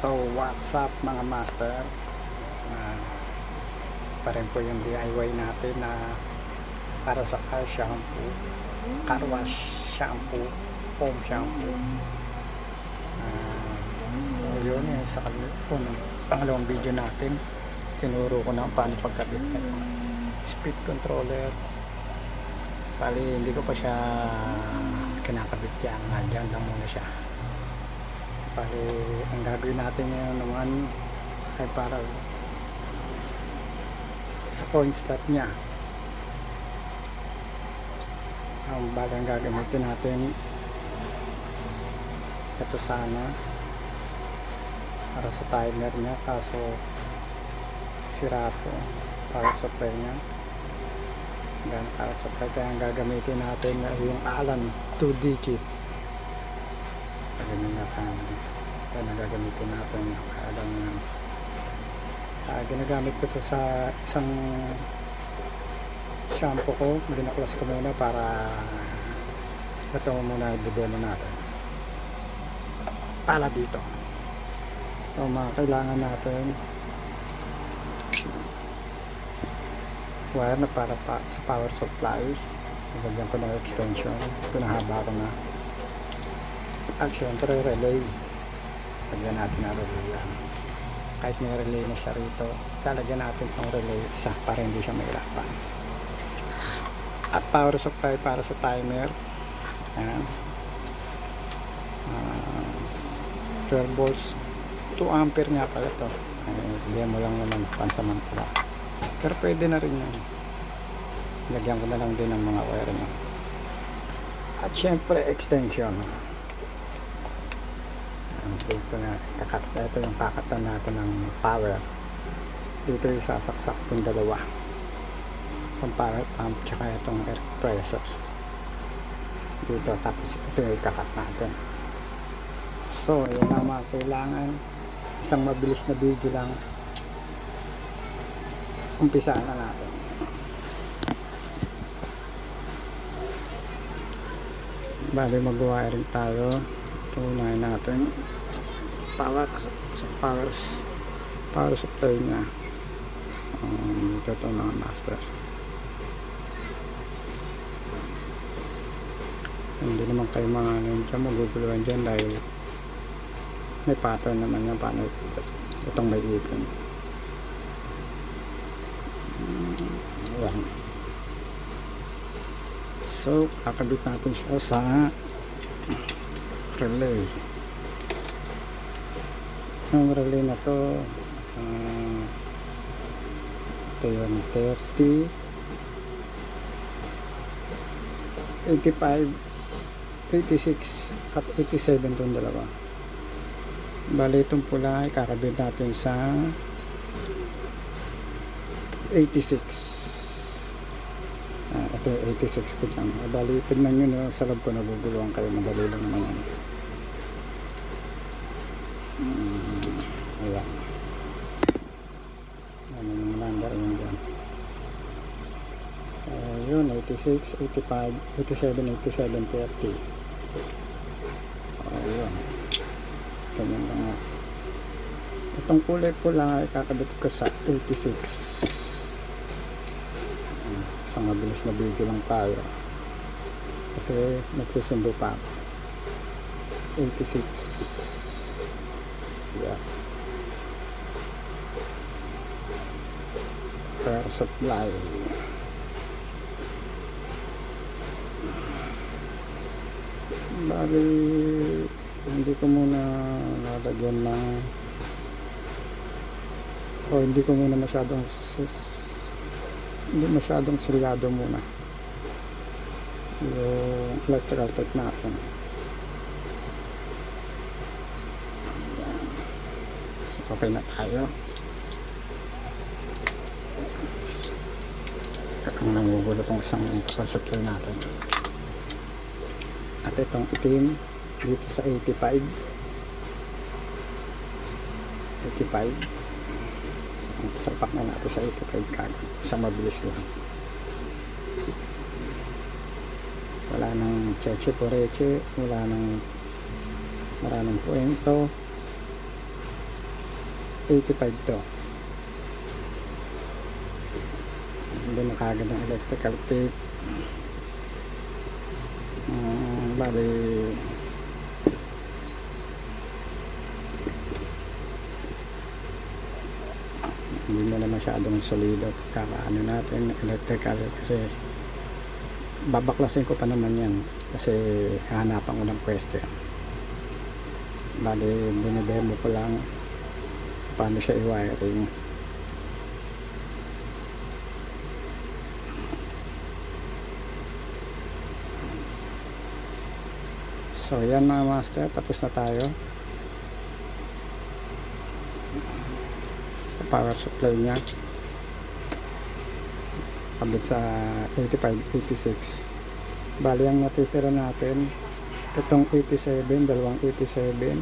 So what's up mga master, uh, pa rin po yung DIY natin na para sa car shampoo, car wash shampoo, foam shampoo. So yun yung sa pangalawang video natin, tinuro ko na paano pagkabit ng speed controller. Bali hindi ko pa siya kinakabit yan, dyan lang muna siya. Bali ang gagawin natin ngayon naman ay para sa coin slot nya. Bali ang gagamitin natin ito sana para sa timer nya, kaso sira to power supply nya. Then power supply, kaya ang gagamitin natin yung Allen 2 digit. Kaya gagamitin natin yung Allen na ginagamit ko to sa isang shampoo ko. Ginaklas ko muna para ito muna i-demo natin pala dito. So kailangan natin wire na para sa power supply. Nagagyan ko ng extension, pinahaba ko na. At syempre relay, lagyan natin ang relay yan. Kahit may relay na siya rito, lalagyan natin ang relay isa para hindi siya mahirapan. At power supply para sa timer, ayan, 12 volts, 2 ampere nga pala ito. Demo lang naman pansamantala, pero pwede na rin yan. Lagyan ko na lang din ng mga wire niya. At syempre extension. Dito na ito yung kakatan natin ng power. Dito yung sasaksak yung dalawa, yung power pump tsaka itong air compressor dito. Tapos ito yung kakat natin. So yun na mga kailangan. Isang mabilis na video lang, umpisaan na natin. Bali mag-wiring tayo. Tunayin natin power supply nya. Dito ito mga master. Hindi naman kayo mga maguguluhan dyan dahil may pattern naman yan paano itong may ipin. Ayan. So kakabit natin siya sa relay. Ang relay na to ito yun, 30, 85, 86 at 87 itong dalawa. Bali itong pula ay kakabit natin sa 86. Ito 86 ko lang. Bali tignan nyo na sa loob ko, naguguluhan kayo, madali lang naman yan. Ayan, ano naman number yun dyan. So yun, 86, 85, 87, 87, 30. Ayun, ganyan lang nga. Itong kulay pula ay kakabit ko sa 86. Isang mabilis na video lang tayo kasi nagsusundo pa ako. 86. Yeah. Power supply. Bali hindi ko muna nalagyan ng hindi ko muna masyadong silyado muna yung electrical tape natin. So okay na tayo. Ang nangugulo itong isang supply natin. At itong itim dito sa 85. Sarpak na natin sa 85 kagad. Isang mabilis lang. Wala nang cheche poreche, wala nang maraming kwento. 85 to. Hindi na kagad ng electrical tape. Bali hindi na masyadong solido kakaano natin electrical, kasi babaklasin ko pa naman yan kasi hahanapan ko ng pwesto yan. Bali dinedemo ko lang paano siya i-wiring. So yan mga master, tapos na tayo. Power supply nya kabit sa 85-86. Bali ang natitira natin itong 87, dalawang 87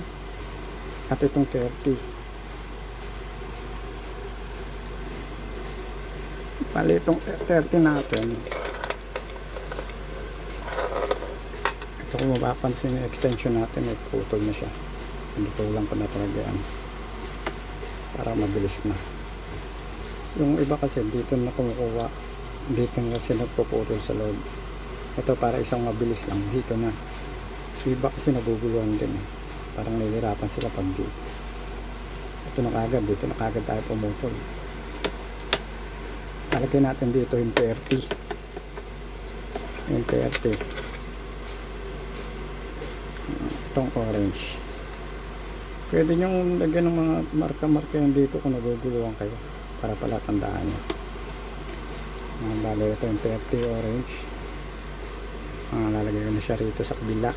at itong 30. Bali itong 30 natin, ito kung mapapansin yung extension natin ay putol na siya. Pinutulang ko na talaga yan para mabilis na. Yung iba kasi dito na kumukuha, dito na kasi nagpuputol sa loob. Ito para isang mabilis lang, dito na. Yung iba kasi naguguluhan din, parang nahihirapan sila pag dito. Ito na kagad, dito na kagad tayo pumutol. Talagay natin dito yung 30, yung 30, itong orange. Pwede nyo lagyan ng mga marka-marka yung dito kung naguguluhan kayo para pala tandaan nyo. Bali ito yung 30 orange. Lalagay ko na siya rito sa kabila.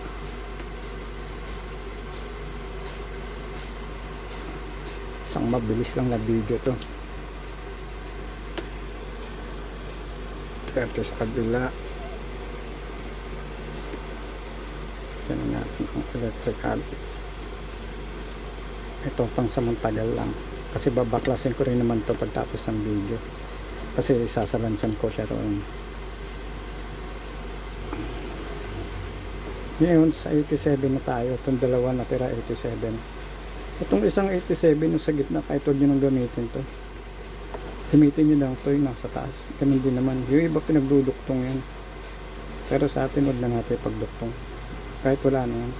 Isang mabilis lang na video to. 30 sa kabila. Yan natin ang electrical. Ito pang samantagal lang kasi babaklasin ko rin naman to pagtapos ng video kasi sasalansan ko siya roon. Ngayon sa 87 na tayo, itong dalawa natira 87. Itong isang 87 yung sa gitna, kahit huwag nyo nang gamitin to, gamitin nyo lang to yung nasa taas. Ganun din naman, yung iba pinagduduktong yan, pero sa atin huwag na natin pagduktong kahit wala na yan.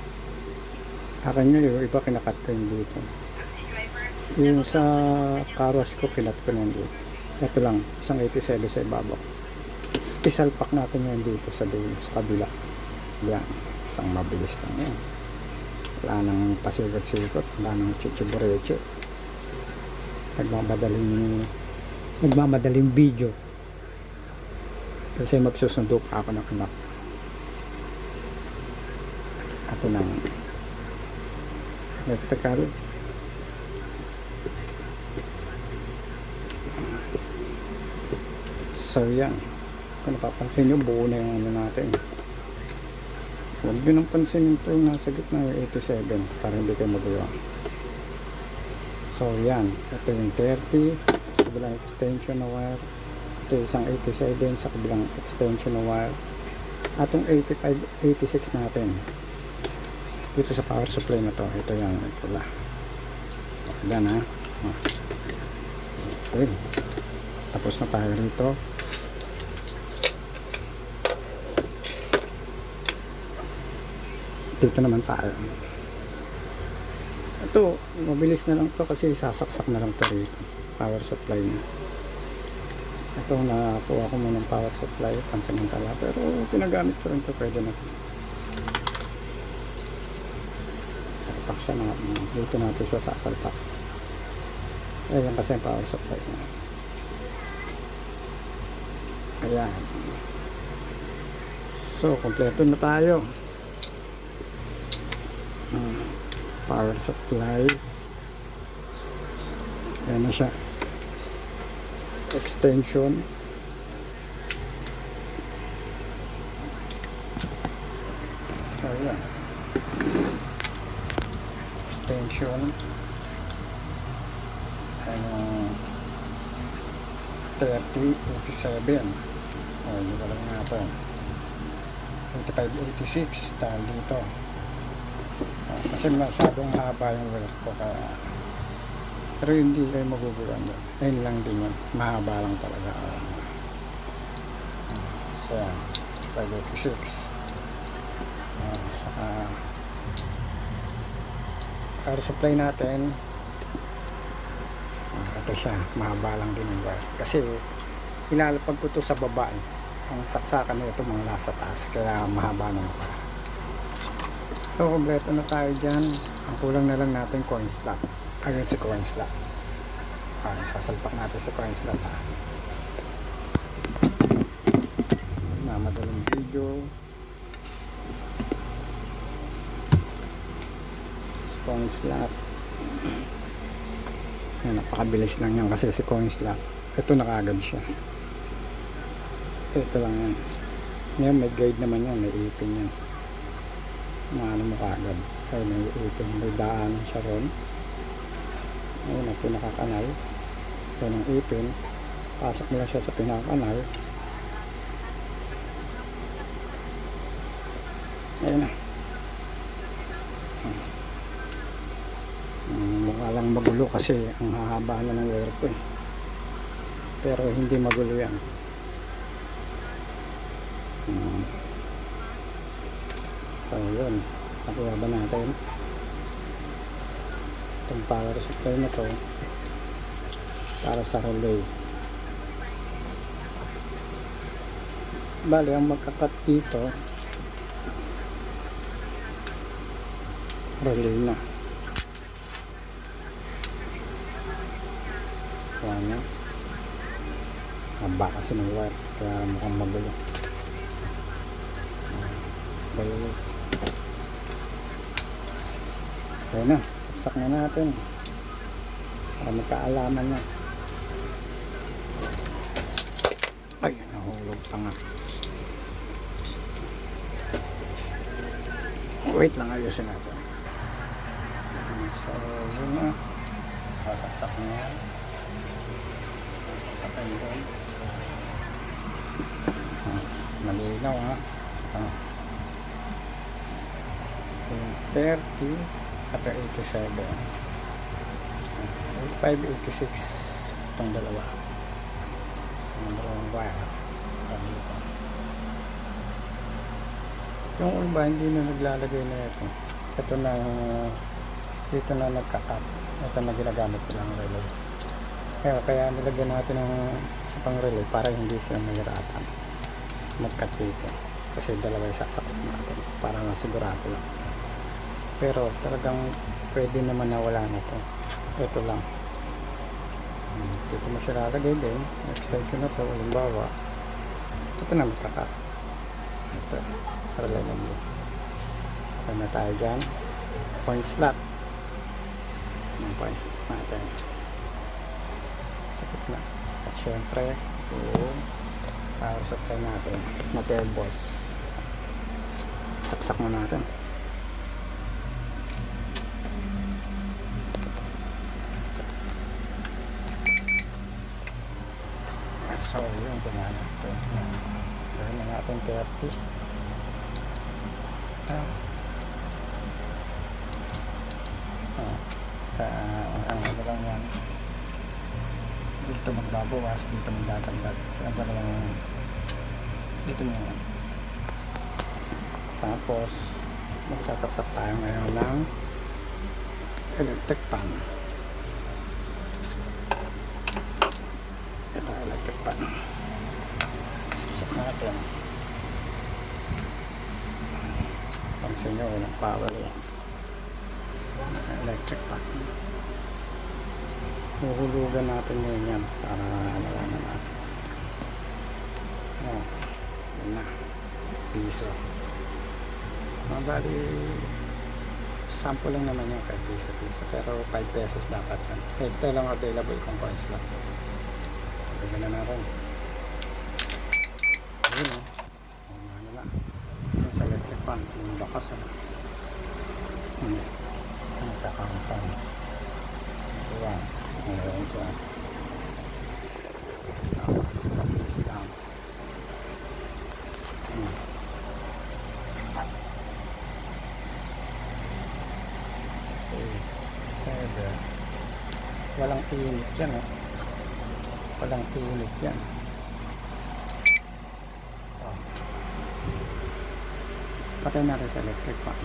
Akin nyo yung iba kinakat ko yung dito. Yung sa carwash ko kinat ko yan dito. Ito lang, isang 87 sa ibabaw. Isalpak natin yan dito sa dulo, sa kabila. Yan, isang mabilis lang yan. Wala nang pasikot-sikot, wala nang chichibureche. Nagmamadaling video. Kasi magsusundo pa ako ng anak. Ito lang. Electrical. So yan, kung napapansin nyo, buo na yung ano natin. Huwag nyo nang pansinin ito yung nasa gitna yung 87 para hindi kayo magawa. So yan, ito yung 30 sa kabilang extension na wire, ito yung isang 87 sa kabilang extension na wire, at yung 85-86 natin dito sa power supply na to. Ito yan, ito lang yan ha. Okay, tapos na tayo rito. Dito naman tayo. Ito, mabilis na lang to kasi sasaksak na lang to rito. Power supply na. Ito, nakuha ko muna ng power supply pansamantala, pero pinagamit ko rin to, pwede na to. Salpak siya na, dito natin siya sasalpak. Ayan kasi ang power supply na. Ayan. So, kompleto na tayo. Power supply. Ayan na siya. Extension. So, ayan. Extension. Ayan. 30-87. O, hindi ko lang nga ito. 85-86 dahil dito. Kasi masyadong haba yung wire ko, kaya Pero hindi kayo magugulan doon. Ayun lang din yun. Mahaba lang talaga. So yan. 586. Saka air supply natin. Ito siya. Mahaba lang din yung wire. Kasi ilalapag ko to sa baba. Ang saksakan nito mga nasa taas. Kaya mahaba naman pala. So kompleto na tayo dyan. Ang kulang na lang natin coin slot. Ayun si coin slot. Sasalpak natin sa coin slot. Madaling video. Si coin slot. Ayan, napakabilis lang yan kasi si coin slot. Ito nakagad siya. Ito lang yan. Ngayon may guide naman yan. May ipin yan. Maano mo kagad. Ayun, may ipin. May daanan siya ron. Ayun ang pinakakanal. Ito ng ipin. Pasok mo lang siya sa pinakakanal. Ayun na. Mukha lang magulo kasi ang hahaba na ng wire ko pero hindi magulo yan. So yun, nakuha ba natin itong power supply na to para sa relay. Bali ang magkakat dito relay na. Wala na. Haba kasi ng wire. Kaya mukhang magulo. Kaya na. Saksak na natin. Para magkaalaman na. Ay, nahulog pa nga. Wait lang, ayusin natin. So, yun na. Sasaksak na yan. Sasaksak na yan. Malinaw ha. 30 at 87. 586 itong dalawa. Ang dalawang wire. Yung iba hindi na naglalagay na ito. Ito na dito na nagka-cut. Ito na ginagamit ko lang relay. Kaya nilagyan natin ng sa pang relay para hindi siya mahirapan mag-cut dito. Kasi dalawa yung sasaksak natin para masigurado lang. Pero talagang pwede naman na wala na to. Ito lang. Dito mo siya lalagay din. Extension na to. Halimbawa, ito na magka-cut. Ito. Relay lang din. Kaya na tayo dyan. Point slot. Yung point slot natin. Sakit na. At syempre, yung power supply natin. Material bolts. Saksak na natin. So, yung ginanap ito. Gawin na natin 30. Ano lang yan. Dito magbabawas, dito magdadagdag. Ang dalawang dito mo yan. Tapos magsasaksak tayo ngayon ng electric pan. Ito electric pan. Saksak natin. Pansin nyo, walang power yan. Electric pan. Huhulugan natin ngayon yan para nalaman natin. Yan na. Piso. Bali, sample lang naman yung 5 piso. Pero 5 pesos dapat yan. Ito lang available kung coins lang. Pagkaga na natin. Ayun o. Ano na. Yung sa electric pan. Yung bakas o. Nagkakauntan. Ito yan. Ngayon siya. So, please down. Okay. 7. Walang init yan, oh. Walang init yan. Oh. Patay natin sa electric fan.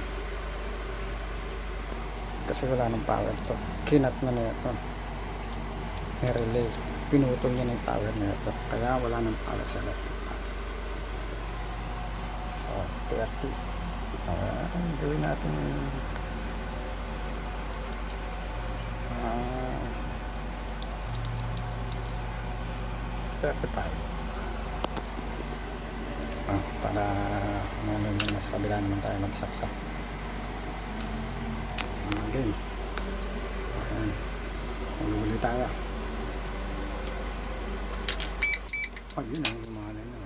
Kasi wala nang power to. Kinat na ito. May relay. Pinutol niya ng power nito. Kaya wala nang power sa electric fan. So, 30. Gawin natin 35. Para nasa kabila naman tayo magsaksak. Again. Maguli tayo. Yun ang lumahan na.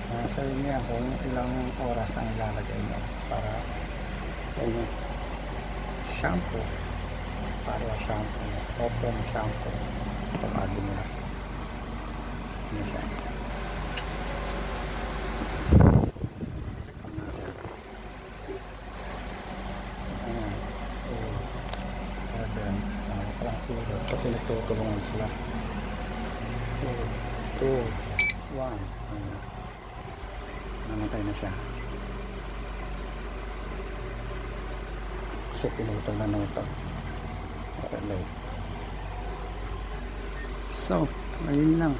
Nasa inyo yan kung ilang oras ang ilalagay nyo para yung shampoo, para shampoo, open shampoo, pagkado nyo lang. Ano siya? Kasi nagtutulungan sila. 2, 1. Namatay na siya. Kasi pinutol na ito. Okay. So, ayun lang.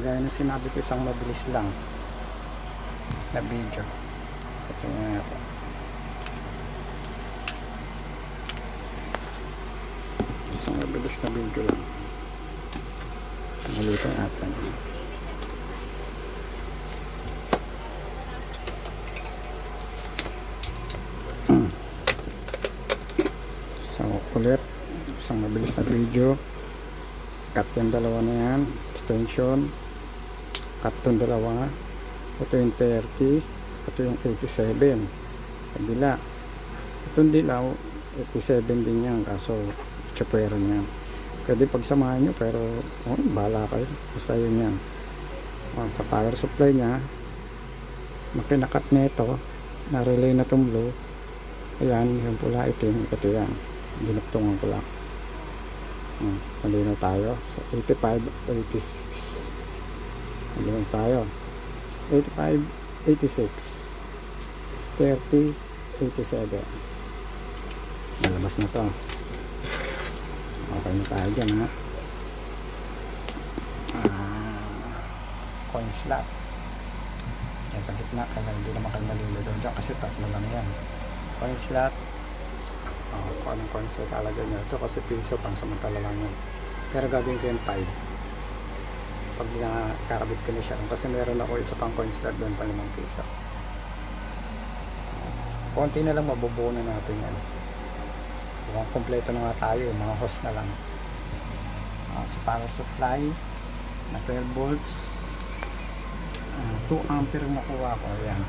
Gaya na sinabi ko, isang mabilis lang na video. Ito nga ito. Isang mabilis na video lang. Malito natin. So, ulit. Isang mabilis na video. Cut yung dalawa na yan. Extension. Cut yung dalawa. Ito yung 30. Ito yung 87. Kabila. Itong dilaw, 87 din yan. Kaso, chopero niya. Pwede pagsamahan nyo, pero bahala kayo. Basta yun yan. Sa power supply niya, makinakat nito, na-relay na itong blue. Ayan, yung pula itim. Ito yan. Dinuktungan ko lang. Malinaw tayo. So, 85, 86. Malinaw tayo. 85, 86. 30, 87. Malabas na to. Okay na tayo dyan, ha. Coin slot. Yan sa gitna. Kaya hindi naman kayo malilito dyan kasi tatlo lang yan. Coin slot. Kung anong coin slot talaga nyo. Ito kasi piso pang samantala lang yun. Pero gagawin ko yung 5. Pag nakakabit ko na siya. Kasi meron ako isa pang coin slot doon pa 5 piso. Konti na lang mabubuo na natin yan. Kung kompleto na nga tayo, mga hose na lang. Sa power supply na 12 volts, 2 ampere ang nakuha ko. Ayan,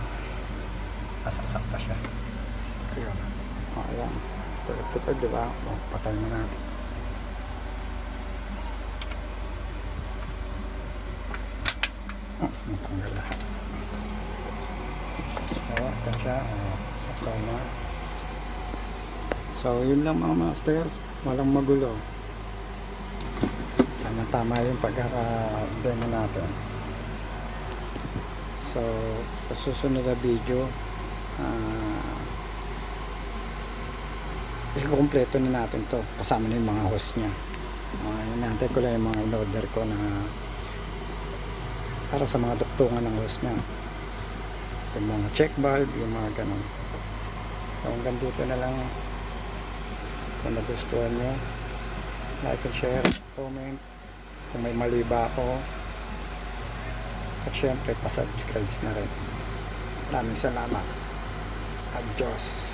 sasaksak pa siya. Ayun. Ayan, ito pa, diba? Patay na natin. Natanggal lahat. So ito siya. Supply na. So, yun lang mga master. Walang magulo. Tama yung pagkaka-demo natin. So, sa susunod na video, ikukumpleto na natin to. Kasama na yung mga host nya. Inantay ko lang yung mga in-order ko na para sa mga duktungan ng host nya. Yung mga check valve, yung mga ganun. So, hanggang dito na lang. Kung nagustuhan nyo, like and share, comment kung may mali ba ako, at syempre pasubscribe na rin. Maraming salamat. Adios.